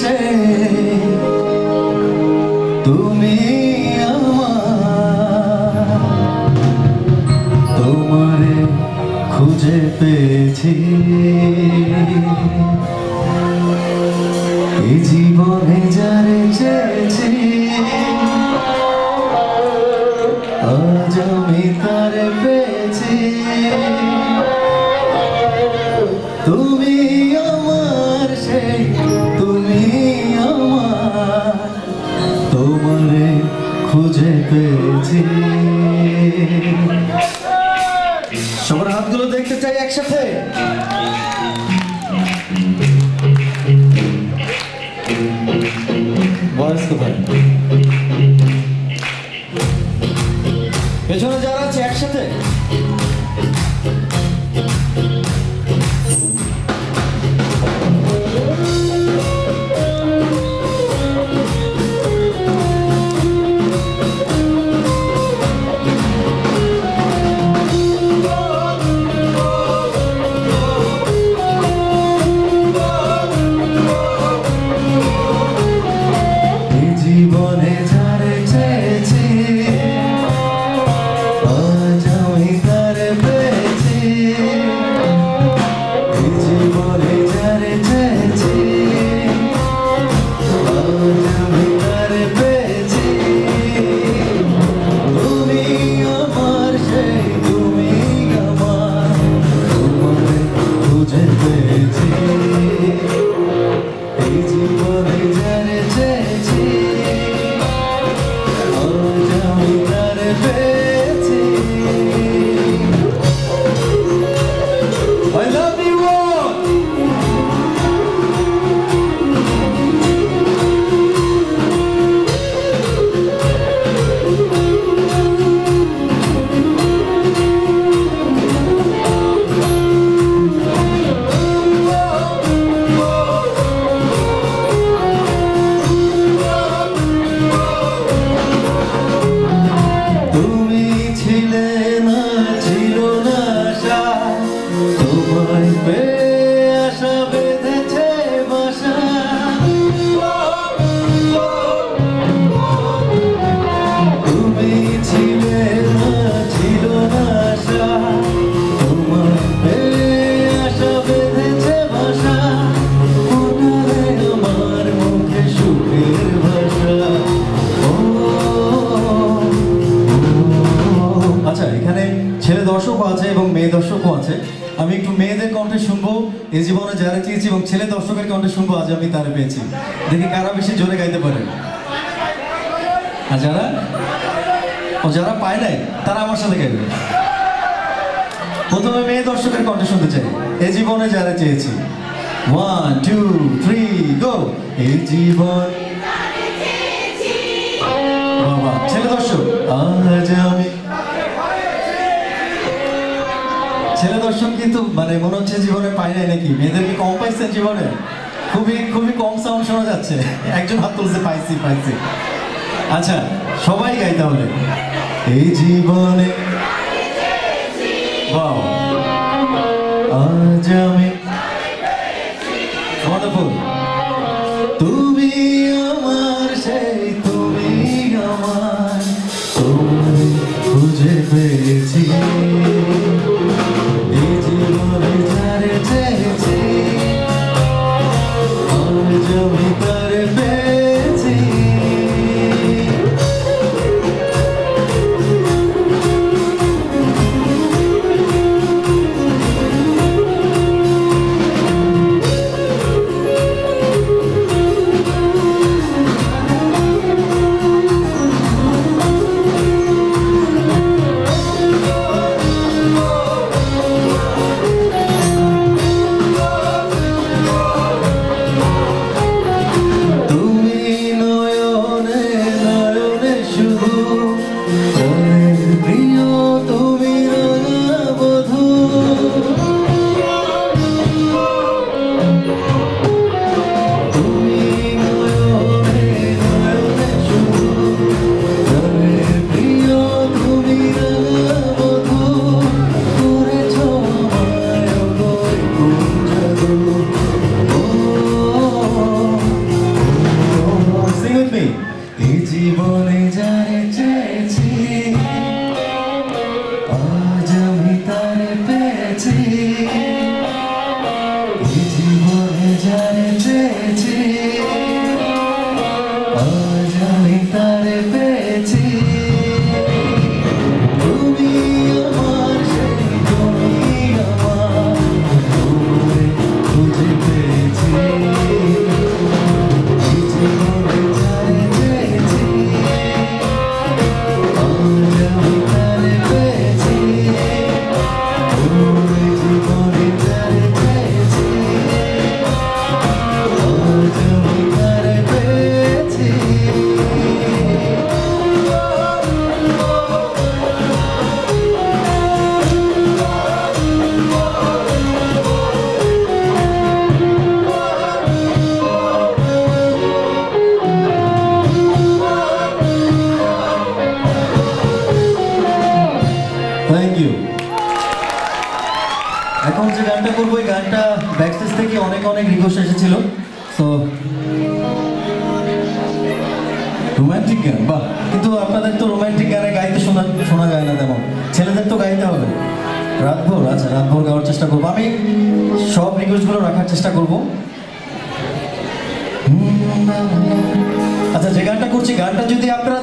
সে তুমি তোমারে খুঁজে পেয়েছি এই জীবনে যারে চেয়েছি আজ আমি তারে পেয়েছি তুমি আমার সেই তুমি আমার তোমারে খুঁজে পেয়েছি সবার হাতগুলো দেখতে চাই একসাথে বয়স কোথায় পেছনে যারা আছে একসাথে জীবনে যারে চেয়েছি আজ আমি তারে পেয়েছি জীবনে যারে চেয়েছি আজ আমি তারে পেয়েছি তুমি আমার সেই তুমি আমার তোমারে খুঁজে পেয়েছি এই জীবনে যারে চেয়েছি I love you all. তুমি ছিলে না ছিল না আশা তোমায় পেয়ে আশা বেঁধেছে বাসা তুমি ছিলে না ছিল না আশা তোমায় পেয়ে আশা বেঁধেছে বাসা ওটারে আমার মুখে সুখের ভাষা আচ্ছা এখানে ছেলে দর্শকও আছে এবং মেয়ে দর্শকও আছে আমি একটু মেয়েদের কণ্ঠে শুনবো এই জীবনে যারা চেয়েছি এবং ছেলে দর্শকের কণ্ঠে শুনবো আজ আমি তারে পেয়েছি দেখি কারা বেশি জোরে গাইতে পারে আর যারা পায় নাই তারা আমার সাথে গাইবে প্রথমে মেয়ে দর্শকের কণ্ঠে শুনতে চাই এই জীবনে যারা চেয়েছি 1 2 3 গো এই জীবন বাবা ছেলে দর্শক আজ আমি ছেলে দর্শক কিন্তু মানে মনে হচ্ছে জীবনে পাই নাই নাকি মেয়েদের কি কম পাইছেন জীবনে খুবই কম সাউন্ড শোনা যাচ্ছে একজন হাত তুলছে পাইছি আচ্ছা সবাই গাই তাহলে এই জীবনে বাও আজ আমি ওয়ান্ডারফুল তুমি আমার সেই তুমি আমার তোমায় খুঁজে পেয়েছি আমি তারে পেয়েছি থ্যাংক ইউ। এখন যে গানটা করবো এই গানটা ব্যাকস্টেজ থেকে অনেক অনেক রিকোয়েস্ট এসেছিল। সো রোমান্টিক গান, বাহ, কিন্তু আপনাদের তো রোমান্টিক গানে গাইতে শোনা যায় না তেমন, ছেলেদের তো গাইতে হবে রাতভর। আচ্ছা, রাতভর গাওয়ার চেষ্টা করবো, আমি সব রিকোয়েস্টগুলো রাখার চেষ্টা করবো। আচ্ছা, যে গানটা করছি গানটা যদি আপনারা